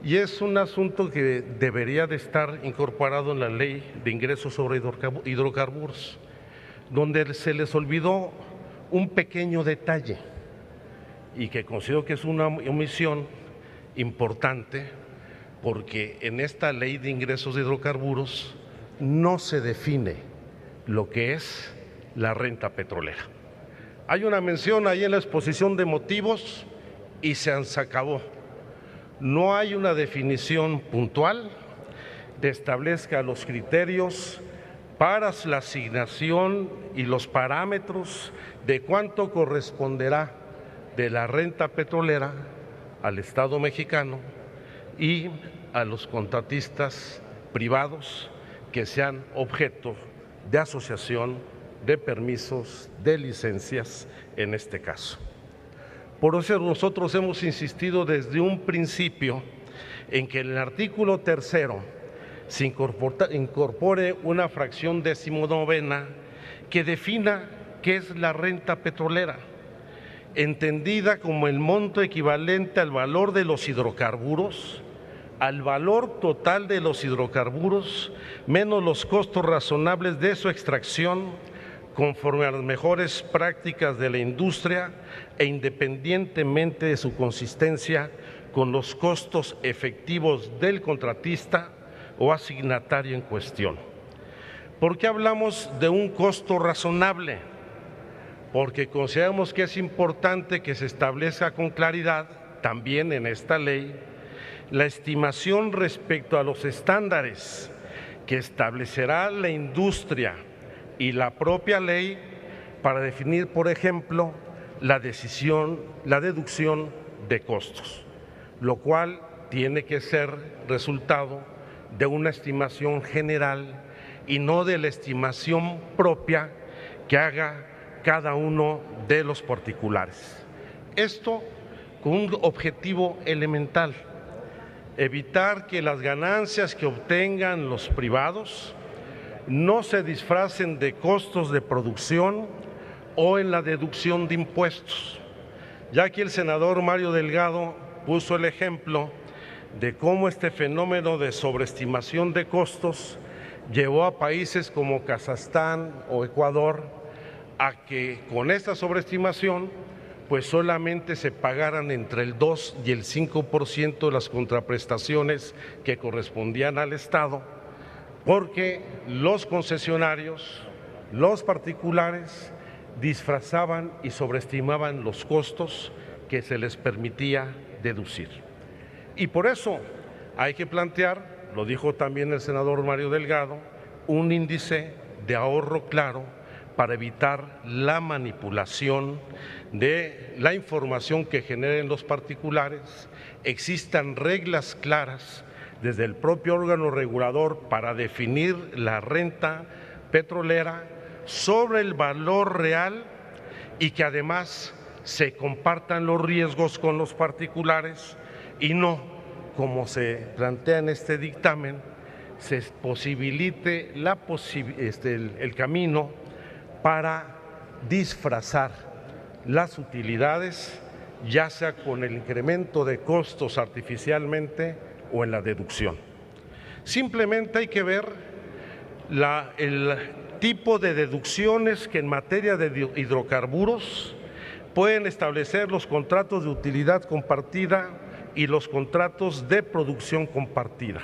Speaker 10: Y es un asunto que debería de estar incorporado en la Ley de Ingresos sobre Hidrocarburos, donde se les olvidó un pequeño detalle y que considero que es una omisión importante, porque en esta Ley de Ingresos de Hidrocarburos no se define lo que es la renta petrolera. Hay una mención ahí en la exposición de motivos y se acabó. No hay una definición puntual que establezca los criterios para la asignación y los parámetros de cuánto corresponderá de la renta petrolera al Estado mexicano y a los contratistas privados que sean objeto de asociación, de permisos, de licencias en este caso. Por eso nosotros hemos insistido desde un principio en que en el artículo 3 se incorpore una fracción 19ª que defina qué es la renta petrolera, entendida como el monto equivalente al valor de los hidrocarburos, al valor total de los hidrocarburos, menos los costos razonables de su extracción, conforme a las mejores prácticas de la industria e independientemente de su consistencia con los costos efectivos del contratista o asignatario en cuestión. ¿Por qué hablamos de un costo razonable? Porque consideramos que es importante que se establezca con claridad, también en esta ley, la estimación respecto a los estándares que establecerá la industria y la propia ley para definir, por ejemplo, la deducción de costos, lo cual tiene que ser resultado de una estimación general y no de la estimación propia que haga cada uno de los particulares. Esto con un objetivo elemental: evitar que las ganancias que obtengan los privados no se disfracen de costos de producción o en la deducción de impuestos. Ya que el senador Mario Delgado puso el ejemplo de cómo este fenómeno de sobreestimación de costos llevó a países como Kazajstán o Ecuador a que con esta sobreestimación pues solamente se pagaran entre el 2 y el 5% de las contraprestaciones que correspondían al Estado, porque los concesionarios, los particulares, disfrazaban y sobreestimaban los costos que se les permitía deducir. Y por eso hay que plantear, lo dijo también el senador Mario Delgado, un índice de ahorro claro para evitar la manipulación de la información que generen los particulares. Existan reglas claras desde el propio órgano regulador para definir la renta petrolera sobre el valor real y que además se compartan los riesgos con los particulares y no, como se plantea en este dictamen, se posibilite el camino para disfrazar las utilidades, ya sea con el incremento de costos artificialmente o en la deducción. Simplemente hay que ver el tipo de deducciones que en materia de hidrocarburos pueden establecer los contratos de utilidad compartida y los contratos de producción compartida.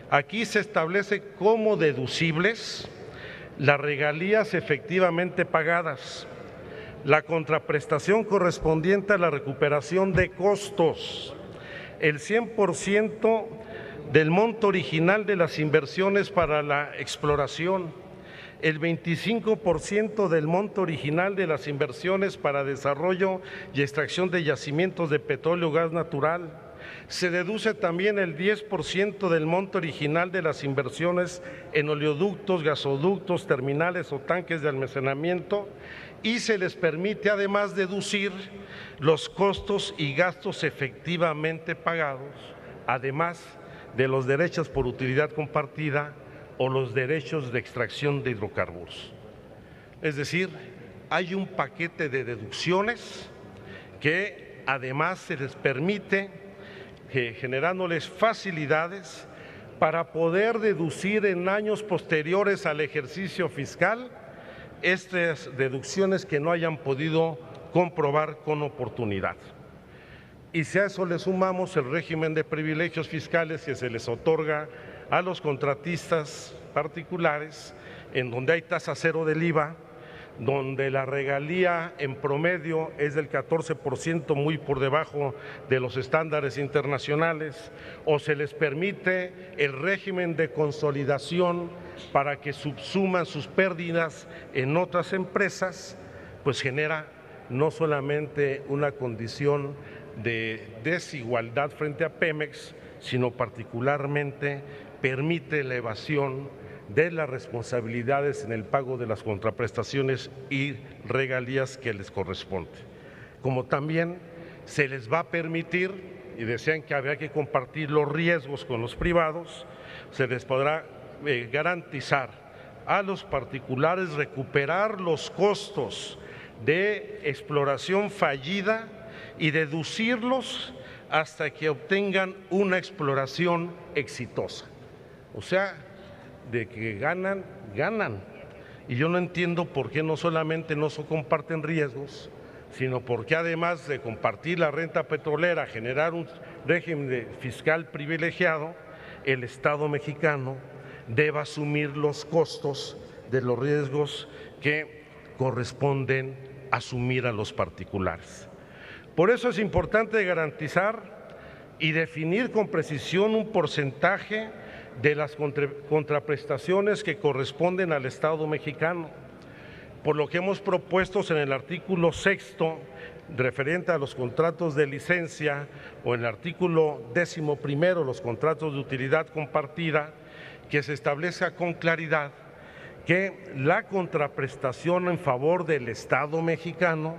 Speaker 10: Aquí se establece como deducibles las regalías efectivamente pagadas, la contraprestación correspondiente a la recuperación de costos, el 100% del monto original de las inversiones para la exploración, el 25% del monto original de las inversiones para desarrollo y extracción de yacimientos de petróleo o gas natural. Se deduce también el 10% del monto original de las inversiones en oleoductos, gasoductos, terminales o tanques de almacenamiento, y se les permite además deducir los costos y gastos efectivamente pagados, además de los derechos por utilidad compartida o los derechos de extracción de hidrocarburos. Es decir, hay un paquete de deducciones que además se les permite, generándoles facilidades para poder deducir en años posteriores al ejercicio fiscal estas deducciones que no hayan podido comprobar con oportunidad. Y si a eso le sumamos el régimen de privilegios fiscales que se les otorga a los contratistas particulares, en donde hay tasa cero del IVA, donde la regalía en promedio es del 14%, muy por debajo de los estándares internacionales, o se les permite el régimen de consolidación para que subsuman sus pérdidas en otras empresas, pues genera no solamente una condición de desigualdad frente a Pemex, sino particularmente permite la evasión de las responsabilidades en el pago de las contraprestaciones y regalías que les corresponde. Como también se les va a permitir, y decían que había que compartir los riesgos con los privados, se les podrá garantizar a los particulares recuperar los costos de exploración fallida y deducirlos hasta que obtengan una exploración exitosa. O sea, de que ganan, ganan. Y yo no entiendo por qué no solamente no se comparten riesgos, sino porque además de compartir la renta petrolera, generar un régimen fiscal privilegiado, el Estado mexicano deba asumir los costos de los riesgos que corresponden asumir a los particulares. Por eso es importante garantizar y definir con precisión un porcentaje de las contraprestaciones que corresponden al Estado mexicano, por lo que hemos propuesto en el artículo 6º referente a los contratos de licencia o en el artículo 11º los contratos de utilidad compartida, que se establezca con claridad que la contraprestación en favor del Estado mexicano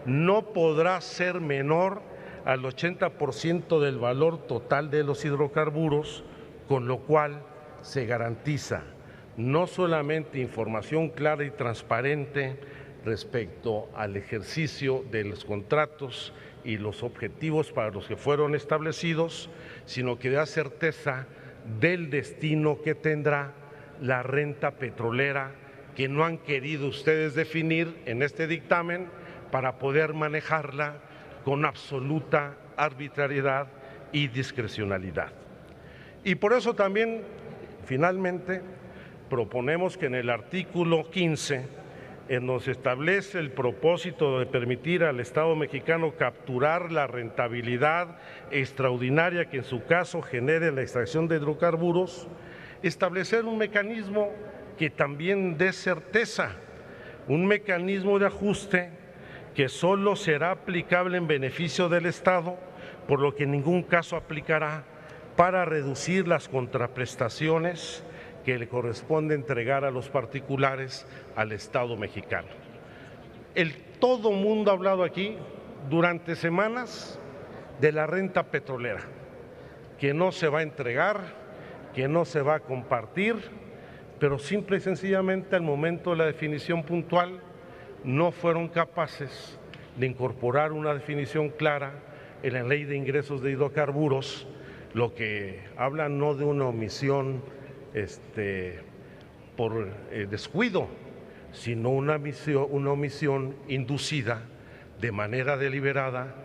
Speaker 10: no podrá ser menor al 80% del valor total de los hidrocarburos, con lo cual se garantiza no solamente información clara y transparente respecto al ejercicio de los contratos y los objetivos para los que fueron establecidos, sino que da certeza del destino que tendrá la renta petrolera que no han querido ustedes definir en este dictamen para poder manejarla con absoluta arbitrariedad y discrecionalidad. Y por eso también, finalmente, proponemos que en el artículo 15, en donde se establece el propósito de permitir al Estado mexicano capturar la rentabilidad extraordinaria que en su caso genere la extracción de hidrocarburos, establecer un mecanismo que también dé certeza, un mecanismo de ajuste que solo será aplicable en beneficio del Estado, por lo que en ningún caso aplicará para reducir las contraprestaciones que le corresponde entregar a los particulares al Estado mexicano. Todo mundo ha hablado aquí durante semanas de la renta petrolera, que no se va a entregar, que no se va a compartir, pero simple y sencillamente al momento de la definición puntual no fueron capaces de incorporar una definición clara en la Ley de Ingresos de Hidrocarburos, lo que habla no de una omisión por descuido, sino una omisión inducida de manera deliberada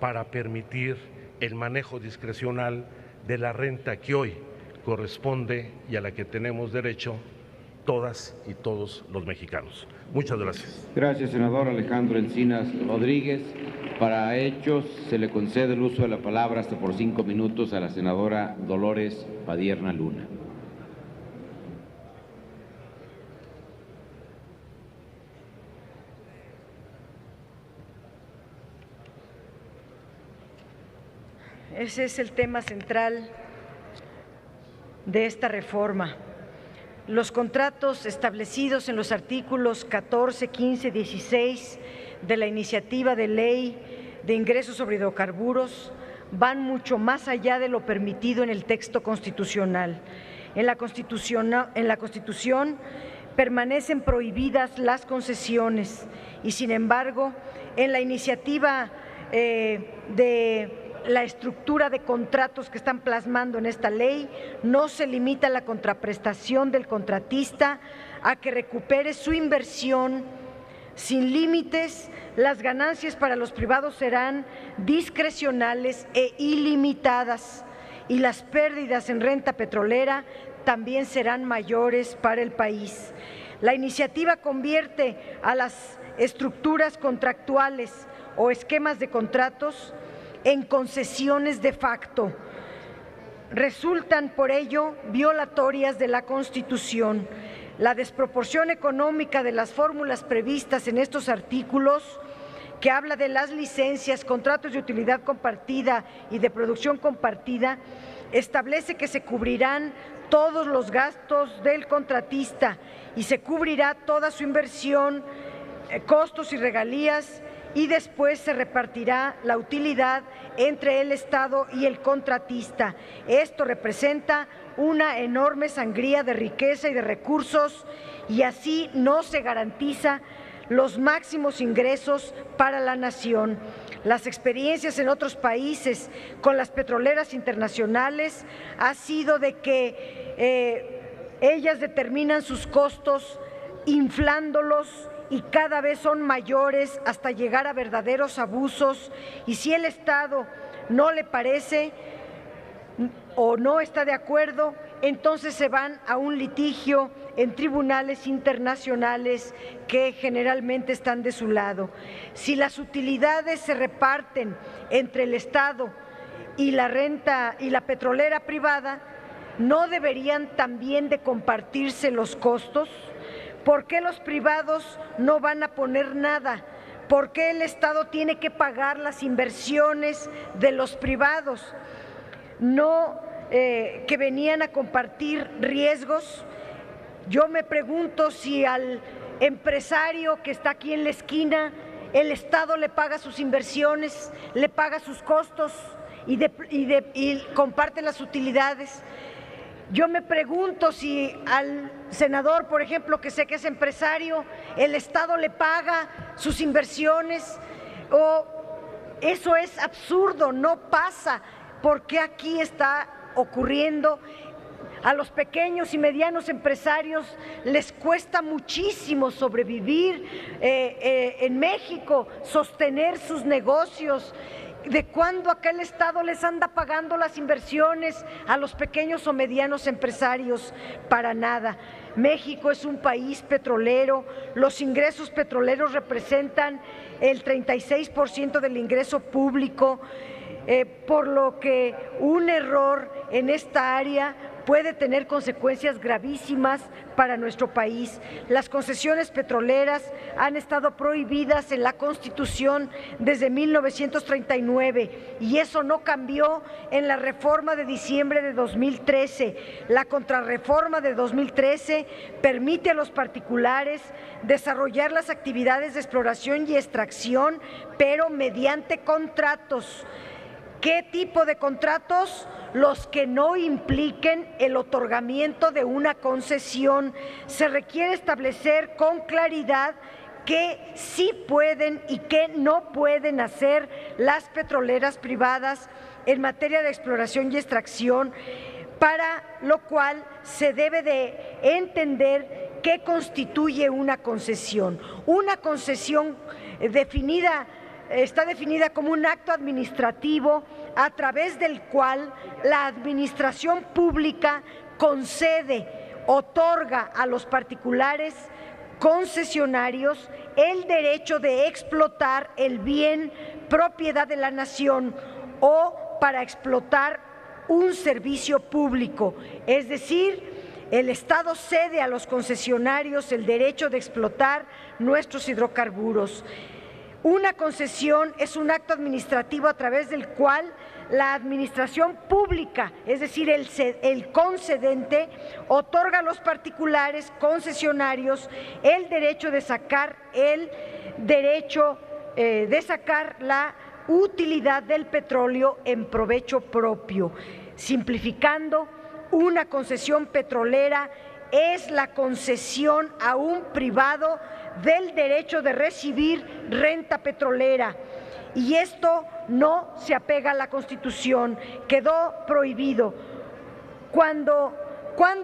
Speaker 10: para permitir el manejo discrecional de la renta que hoy corresponde y a la que tenemos derecho todas y todos los mexicanos. Muchas gracias.
Speaker 6: Gracias, senador Alejandro Encinas Rodríguez. Para hechos, se le concede el uso de la palabra hasta por 5 minutos a la senadora Dolores Padierna Luna.
Speaker 3: Ese es el tema central de esta reforma. Los contratos establecidos en los artículos 14, 15, 16 de la iniciativa de ley de ingresos sobre hidrocarburos van mucho más allá de lo permitido en el texto constitucional. En la Constitución permanecen prohibidas las concesiones y, sin embargo, en la iniciativa de la estructura de contratos que están plasmando en esta ley, no se limita la contraprestación del contratista a que recupere su inversión sin límites. Las ganancias para los privados serán discrecionales e ilimitadas y las pérdidas en renta petrolera también serán mayores para el país. La iniciativa convierte a las estructuras contractuales o esquemas de contratos en concesiones de facto. Resultan por ello violatorias de la Constitución. La desproporción económica de las fórmulas previstas en estos artículos, que habla de las licencias, contratos de utilidad compartida y de producción compartida, establece que se cubrirán todos los gastos del contratista y se cubrirá toda su inversión, costos y regalías, y después se repartirá la utilidad entre el Estado y el contratista. Esto representa una enorme sangría de riqueza y de recursos y así no se garantiza los máximos ingresos para la nación. Las experiencias en otros países con las petroleras internacionales ha sido de que ellas determinan sus costos inflándolos y cada vez son mayores hasta llegar a verdaderos abusos, y si el Estado no le parece o no está de acuerdo, entonces se van a un litigio en tribunales internacionales que generalmente están de su lado. Si las utilidades se reparten entre el Estado y la renta y la petrolera privada, ¿no deberían también de compartirse los costos? ¿Por qué los privados no van a poner nada? ¿Por qué el Estado tiene que pagar las inversiones de los privados? ¿No que venían a compartir riesgos? Yo me pregunto si al empresario que está aquí en la esquina el Estado le paga sus inversiones, le paga sus costos y comparte las utilidades. Yo me pregunto si al senador, por ejemplo, que sé que es empresario, el Estado le paga sus inversiones, o eso es absurdo, no pasa. ¿Por qué aquí está ocurriendo? A los pequeños y medianos empresarios les cuesta muchísimo sobrevivir en México, sostener sus negocios. ¿De cuándo acá el Estado les anda pagando las inversiones a los pequeños o medianos empresarios? Para nada. México es un país petrolero, los ingresos petroleros representan el 36% del ingreso público, por lo que un error en esta área puede tener consecuencias gravísimas para nuestro país. Las concesiones petroleras han estado prohibidas en la Constitución desde 1939 y eso no cambió en la reforma de diciembre de 2013. La contrarreforma de 2013 permite a los particulares desarrollar las actividades de exploración y extracción, pero mediante contratos. ¿Qué tipo de contratos? Los que no impliquen el otorgamiento de una concesión. Se requiere establecer con claridad qué sí pueden y qué no pueden hacer las petroleras privadas en materia de exploración y extracción, para lo cual se debe de entender qué constituye una concesión. Una concesión está definida como un acto administrativo a través del cual la administración pública concede, otorga a los particulares concesionarios el derecho de explotar el bien propiedad de la nación o para explotar un servicio público. Es decir, el Estado cede a los concesionarios el derecho de explotar nuestros hidrocarburos. Una concesión es un acto administrativo a través del cual la administración pública, es decir, el concedente, otorga a los particulares concesionarios el derecho de sacar la utilidad del petróleo en provecho propio. Simplificando, una concesión petrolera es la concesión a un privado del derecho de recibir renta petrolera, y esto no se apega a la Constitución, quedó prohibido. ¿Cuándo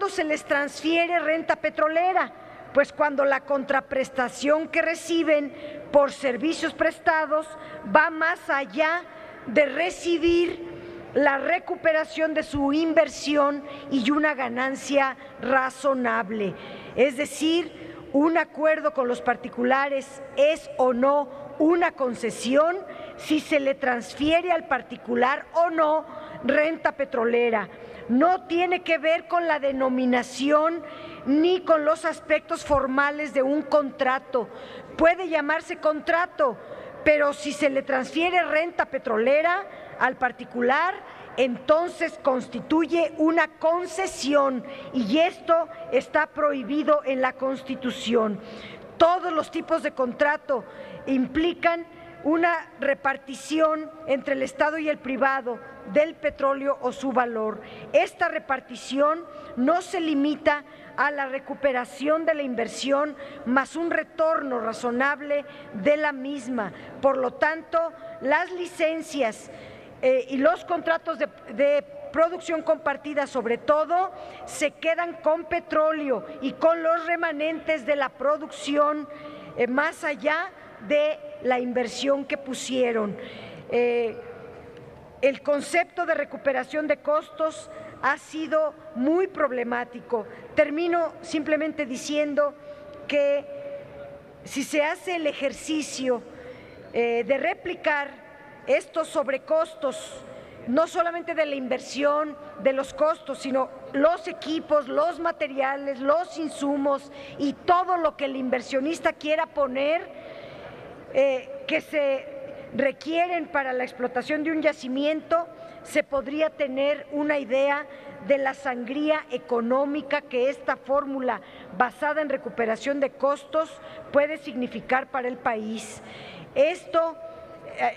Speaker 3: se les transfiere renta petrolera? Pues cuando la contraprestación que reciben por servicios prestados va más allá de recibir la recuperación de su inversión y una ganancia razonable. Es decir, un acuerdo con los particulares es o no una concesión si se le transfiere al particular o no renta petrolera. No tiene que ver con la denominación ni con los aspectos formales de un contrato. Puede llamarse contrato, pero si se le transfiere renta petrolera al particular, entonces constituye una concesión y esto está prohibido en la Constitución. Todos los tipos de contrato implican una repartición entre el Estado y el privado del petróleo o su valor. Esta repartición no se limita a la recuperación de la inversión más un retorno razonable de la misma. Por lo tanto, las licencias y los contratos de producción compartida, sobre todo, se quedan con petróleo y con los remanentes de la producción, más allá de la inversión que pusieron. El concepto de recuperación de costos ha sido muy problemático. Termino simplemente diciendo que si se hace el ejercicio de replicar estos sobrecostos, no solamente de la inversión, de los costos, sino los equipos, los materiales, los insumos y todo lo que el inversionista quiera poner, que se requieren para la explotación de un yacimiento, se podría tener una idea de la sangría económica que esta fórmula basada en recuperación de costos puede significar para el país. Esto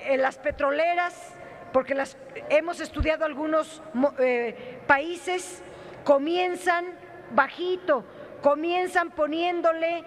Speaker 3: en las petroleras, porque hemos estudiado algunos países, comienzan bajito, comienzan poniéndole